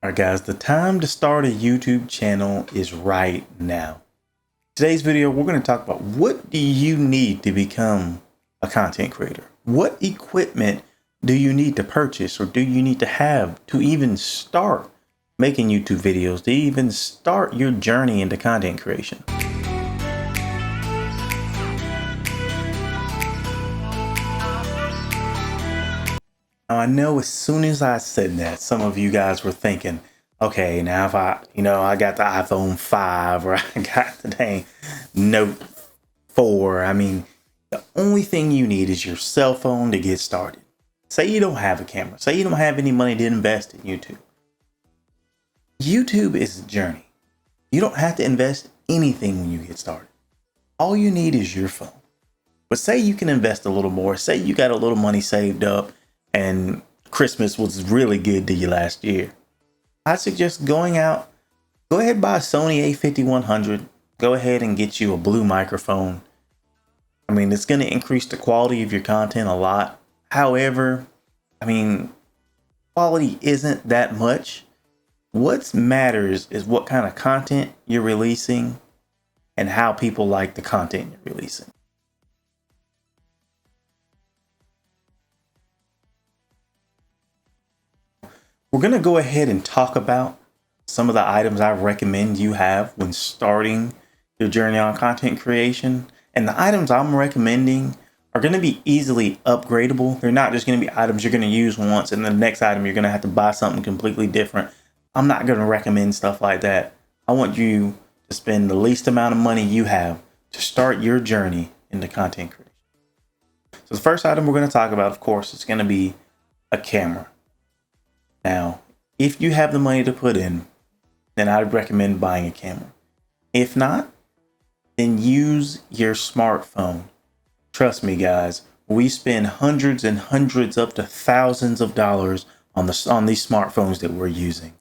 Alright guys, the time to start a YouTube channel is right now. Today's video, we're going to talk about what do you need to become a content creator? What equipment do you need to purchase or do you need to have to even start making YouTube videos, to even start your journey into content creation? Now, I know as soon as I said that, some of you guys were thinking, okay, now if I got the iPhone 5 or I got the dang Note 4. I mean, the only thing you need is your cell phone to get started. Say you don't have a camera. Say you don't have any money to invest in YouTube. YouTube is a journey. You don't have to invest anything when you get started. All you need is your phone. But say you can invest a little more. Say you got a little money saved up and Christmas was really good to you last year. I suggest going out, go ahead and buy a Sony a5100. Go ahead and get you a blue microphone. I mean, it's going to increase the quality of your content a lot. However, I mean, quality isn't that much. What matters is what kind of content you're releasing and how people like the content you're releasing. We're going to go ahead and talk about some of the items I recommend you have when starting your journey on content creation. And the items I'm recommending are going to be easily upgradable. They're not just going to be items you're going to use once and the next item you're going to have to buy something completely different. I'm not going to recommend stuff like that. I want you to spend the least amount of money you have to start your journey into content creation. So the first item we're going to talk about, of course, is going to be a camera. Now, if you have the money to put in, then I'd recommend buying a camera. If not, then use your smartphone. Trust me, guys, we spend hundreds and hundreds up to thousands of dollars on these smartphones that we're using.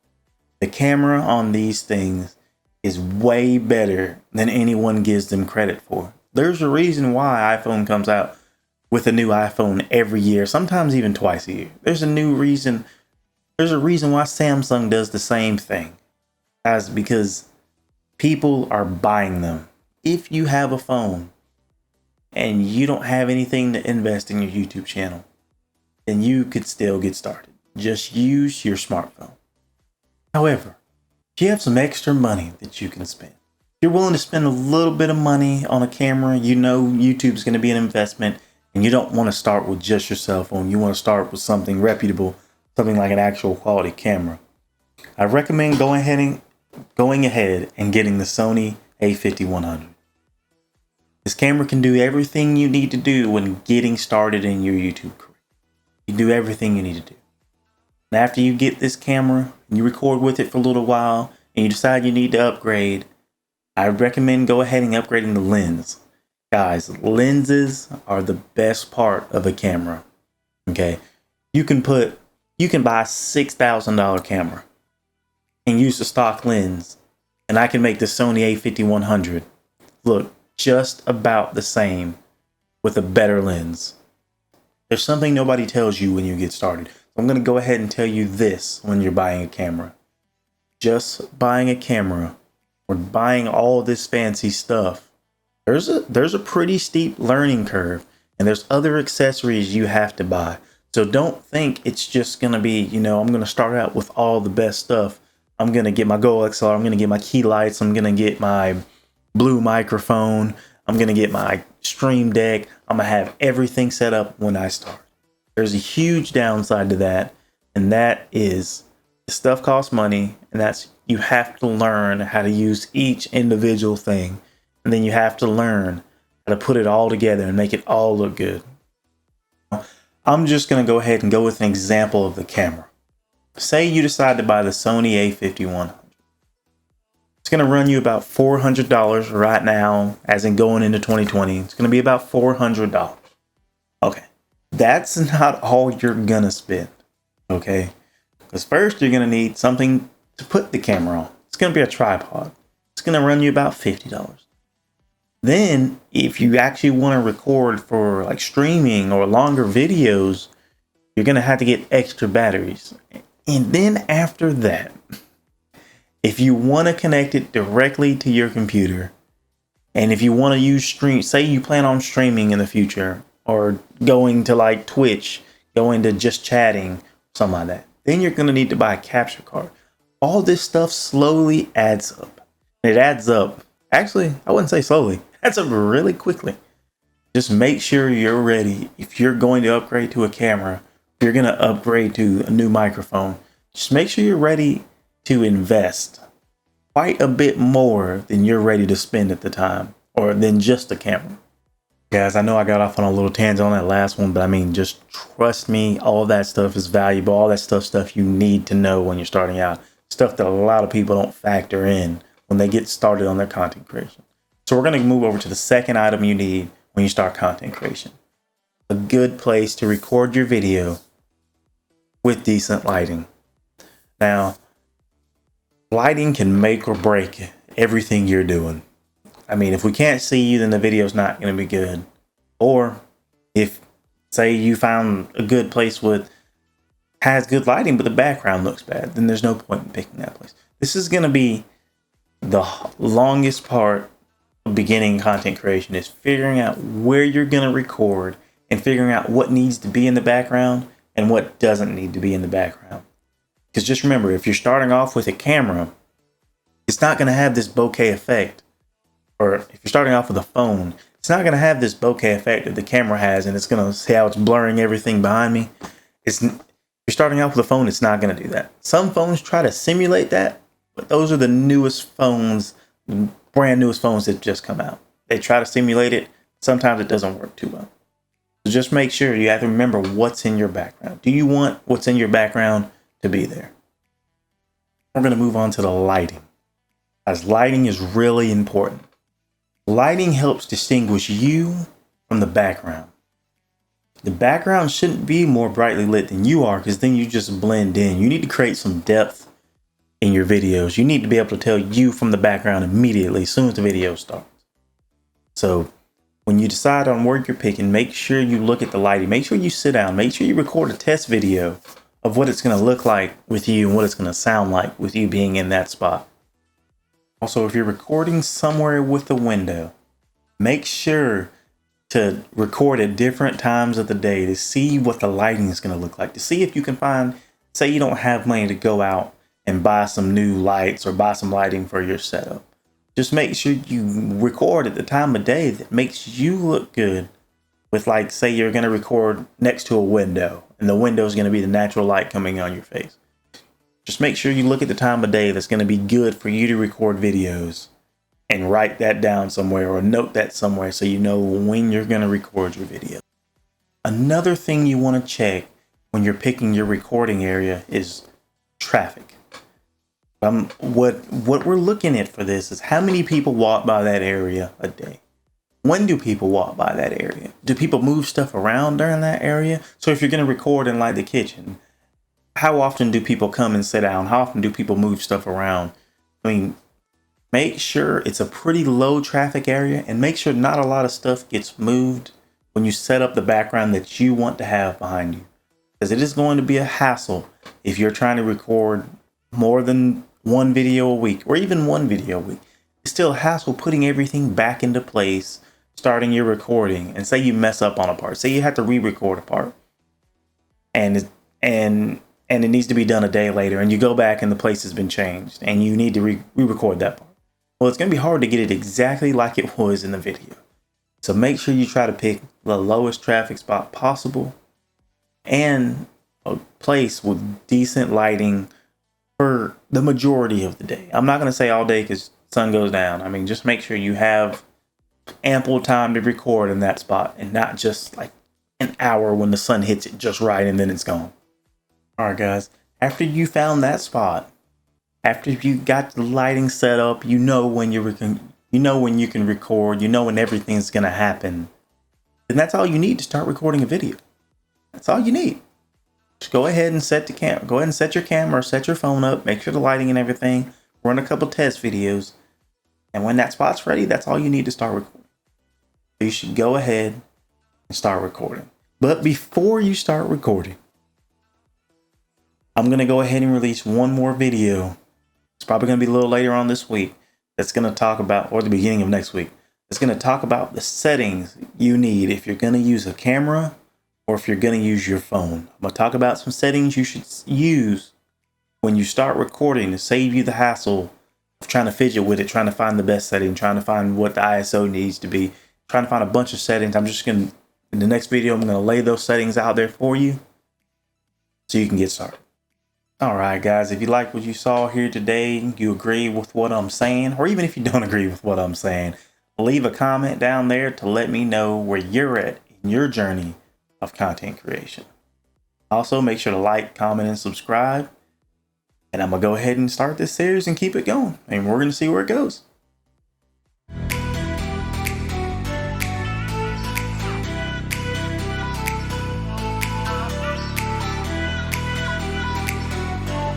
The camera on these things is way better than anyone gives them credit for. There's a reason why iPhone comes out with a new iPhone every year, sometimes even twice a year. There's a reason why Samsung does the same thing, guys, because people are buying them. If you have a phone and you don't have anything to invest in your YouTube channel, then you could still get started. Just use your smartphone. However, if you have some extra money that you can spend, if you're willing to spend a little bit of money on a camera, you know YouTube's going to be an investment and you don't want to start with just your cell phone. You want to start with something reputable, something like an actual quality camera. I recommend going ahead and getting the Sony a5100. This camera can do everything you need to do when getting started in your YouTube career. You do everything you need to do. And after you get this camera, and you record with it for a little while, and you decide you need to upgrade, I recommend go ahead and upgrading the lens. Guys, lenses are the best part of a camera. Okay, you can buy a $6,000 camera and use the stock lens, and I can make the Sony a5100 look just about the same with a better lens. There's something nobody tells you when you get started. I'm going to go ahead and tell you this when you're buying a camera. Just buying a camera or buying all this fancy stuff, there's a pretty steep learning curve, and there's other accessories you have to buy. So don't think it's just going to be, I'm going to start out with all the best stuff. I'm going to get my Go XLR. I'm going to get my key lights. I'm going to get my blue microphone. I'm going to get my stream deck. I'm going to have everything set up when I start. There's a huge downside to that. And that is the stuff costs money. And that's you have to learn how to use each individual thing. And then you have to learn how to put it all together and make it all look good. I'm just going to go ahead and go with an example of the camera. Say you decide to buy the Sony a5100. It's going to run you about $400 right now, as in going into 2020. It's going to be about $400. Okay, that's not all you're going to spend. Okay, because first you're going to need something to put the camera on. It's going to be a tripod. It's going to run you about $50. Then, if you actually want to record for like streaming or longer videos, you're going to have to get extra batteries. And then after that, If you want to connect it directly to your computer, and if you want to use say you plan on streaming in the future or going to like Twitch, going to just chatting, something like that, then you're going to need to buy a capture card. All this stuff slowly adds up. It adds up. Actually, I wouldn't say slowly. It adds up really quickly. Just make sure you're ready. If you're going to upgrade to a camera, if you're going to upgrade to a new microphone, just make sure you're ready to invest quite a bit more than you're ready to spend at the time, or than just a camera. Guys, I know I got off on a little tangent on that last one, but I mean, just trust me, all that stuff is valuable. All that stuff you need to know when you're starting out. Stuff that a lot of people don't factor in when they get started on their content creation. So we're going to move over to the second item you need when you start content creation. A good place to record your video with decent lighting. Now, lighting can make or break everything you're doing. I mean, if we can't see you, then the video's not going to be good. Or if, say, you found a good place has good lighting, but the background looks bad, then there's no point in picking that place. This is going to be the longest part of beginning content creation, is figuring out where you're going to record and figuring out what needs to be in the background and what doesn't need to be in the background. Because just remember, if you're starting off with a camera, it's not going to have this bokeh effect. Or if you're starting off with a phone, it's not going to have this bokeh effect that the camera has, and it's going to see how it's blurring everything behind me. If you're starting off with a phone, it's not going to do that. Some phones try to simulate that, but those are the newest phones, brand newest phones that just come out. They try to simulate it. Sometimes it doesn't work too well. So just make sure you have to remember what's in your background. Do you want what's in your background to be there? We're going to move on to the lighting, as lighting is really important. Lighting helps distinguish you from the background. The background shouldn't be more brightly lit than you are, because then you just blend in. You need to create some depth in your videos. You need to be able to tell you from the background immediately as soon as the video starts. So when you decide on where you're picking, make sure you look at the lighting. Make sure you sit down. Make sure you record a test video of what it's going to look like with you and what it's going to sound like with you being in that spot. Also, if you're recording somewhere with a window, make sure to record at different times of the day to see what the lighting is going to look like. To see if you can find, say you don't have money to go out and buy some new lights or buy some lighting for your setup. Just make sure you record at the time of day that makes you look good with, like, say you're going to record next to a window and the window is going to be the natural light coming on your face. Just make sure you look at the time of day that's going to be good for you to record videos, and write that down somewhere or note that somewhere so you know when you're going to record your video. Another thing you want to check when you're picking your recording area is traffic. What we're looking at for this is how many people walk by that area a day. When do people walk by that area? Do people move stuff around during that area? So if you're going to record in, like, the kitchen, how often do people come and sit down? How often do people move stuff around? I mean, make sure it's a pretty low traffic area, and make sure not a lot of stuff gets moved when you set up the background that you want to have behind you. Because it is going to be a hassle if you're trying to record more than one video a week, or even one video a week. It's still a hassle putting everything back into place, starting your recording, and say you mess up on a part. Say you have to re-record a part, and it needs to be done a day later, and you go back and the place has been changed, and you need to re-record that part. Well, it's going to be hard to get it exactly like it was in the video. So make sure you try to pick the lowest traffic spot possible and a place with decent lighting for the majority of the day. I'm not going to say all day because sun goes down. I mean, just make sure you have ample time to record in that spot, and not just like an hour when the sun hits it just right and then it's gone. All right, guys, after you found that spot, after you got the lighting set up, you know when you can record, you know when everything's going to happen. And that's all you need to start recording a video. That's all you need. Just go ahead and set your camera, set your phone up, make sure the lighting and everything, run a couple test videos. And when that spot's ready, that's all you need to start recording. So you should go ahead and start recording. But before you start recording, I'm going to go ahead and release one more video probably going to be a little later on this week. That's going to talk about, or the beginning of next week. It's going to talk about the settings you need if you're going to use a camera or if you're going to use your phone. I'm going to talk about some settings you should use when you start recording to save you the hassle of trying to fidget with it, trying to find the best setting, trying to find what the ISO needs to be, trying to find a bunch of settings. I'm just going to, in the next video, I'm going to lay those settings out there for you so you can get started. All right, guys, if you like what you saw here today, you agree with what I'm saying, or even if you don't agree with what I'm saying, leave a comment down there to let me know where you're at in your journey of content creation. Also, make sure to like, comment, and subscribe. And I'm going to go ahead and start this series and keep it going. And we're going to see where it goes.